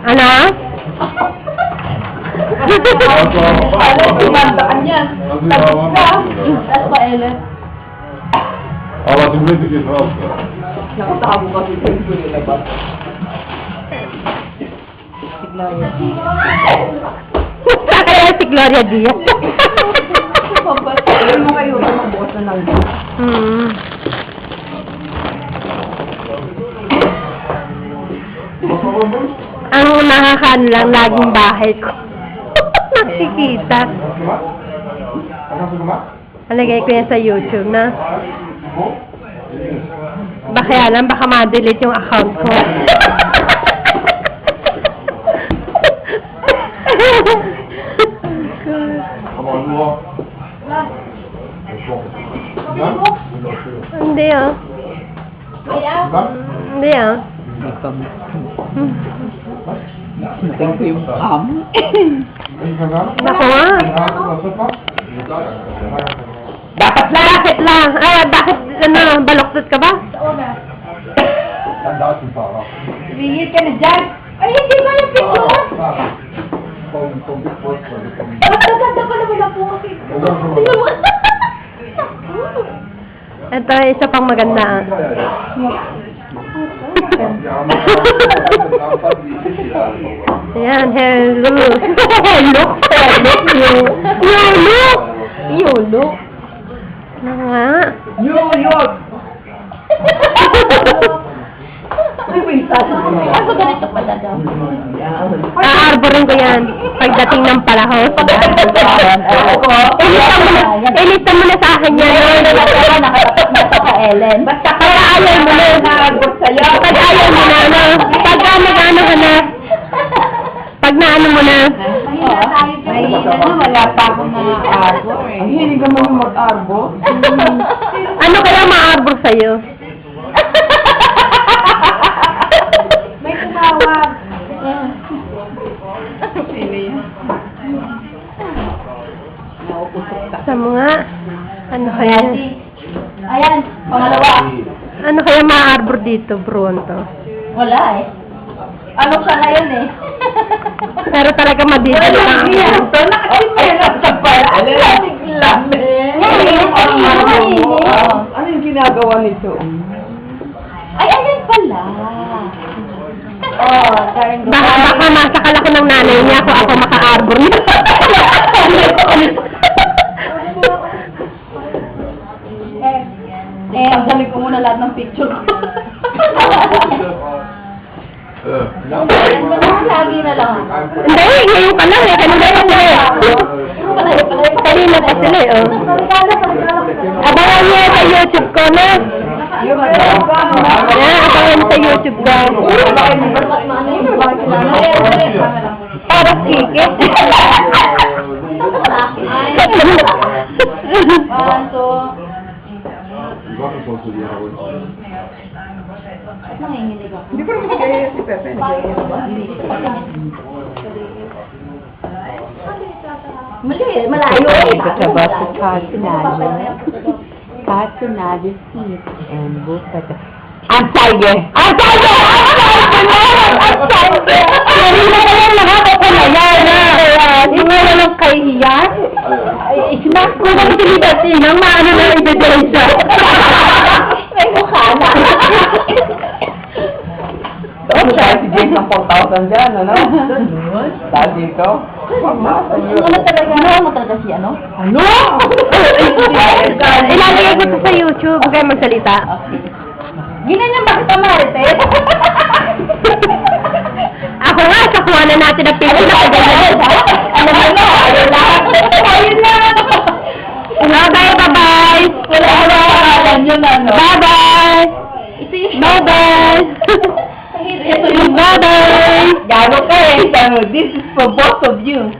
Ano? Tumandaan yan. Tapos ka. Tapos pa, Ellen. Allah dinledik etrafta. Nakatago kasi sa ito nila ba? Kaya si Gloria Diaz. Alam mo kayo, mabuos na lang. Ang nakakaan lang laging bahay ko. Nakikita. Alagay ko yan sa YouTube na. Baka alam, baka ma-delete yung account ko. Hindi ah. Hindi ah. Nating ko yung ham. Naku nga. Dapat lang! Bakit lang? Bakit ano, baloktot ka ba? Bingit ka na dyan! Ay, hindi ba yung picture? Magaganda pa naman ang bukas eh. Ito, isa pang maganda. Ayan, hello. Hello? Hello? Hello? Ano nga? Yun! Ay, may sasabihin. Ako ganito pala daw. Aarborin ko yan. Pagdating ng palahos. Ilista mo na sa akin yan. Nakatapat na sa Ellen. Basta Pag ayaw mo na. Pag ayaw mo na, ano? Pag nag-ano ka na. Pag naano mo na. Wala pa akong mga arbor eh. Hindi ka mo mag-arbor? Ano kaya ma-arbor sa'yo? May tumawag. Sino yan? Nauusok ka. Sa mga, ano kaya? Ayan, pangalawa. Ano kaya ma-arbor dito, Bronto? Wala eh. Ano siya ngayon eh? Pero talaga madidali lang. Ito, nakasimeras sa pala. Biglang eh. Ano yung ginagawa nito? Ay, ayan pala. Oh, Karen. Baka masakal ako ng nanay niya kung ako maka-arbor niya. Tanggalin ko muna lahat ng picture ko. Lagi na lang. Hindi, ngayon ka lang eh. Kanina pa sila eh. Kanina pa sila eh, oh. Abangan niya sa YouTube ko na. Yan, abangan sa YouTube ko. Para sikit. Hindi ko naman kaya si Pepe. Mali, malayo eh. Kasunado seat and book at the... Ang tiger! Ang tiger! Ang tiger! Kanina pa yan, nakakapala yan. Hindi mo naman kahiyan. Snack ko na itinidati ng maano na ebidensya. May mukha na. Ano tayo si Jake ng 4,000 dyan, ano? Sabi ko. Ano talaga si ano? Ano? Ilalagay ko ito sa YouTube. Huwag kayo magsalita. Ginanyan bakit ang Marites? Ako nga, sakuha na natin ang picture na kagalan. Ano ba na? Ayun lang. Ayun lang. Bye-bye! Wala ka pangalan yun ano? Bye-bye! Bye-bye! Bye-bye! Gago ka eh. This is for both of you.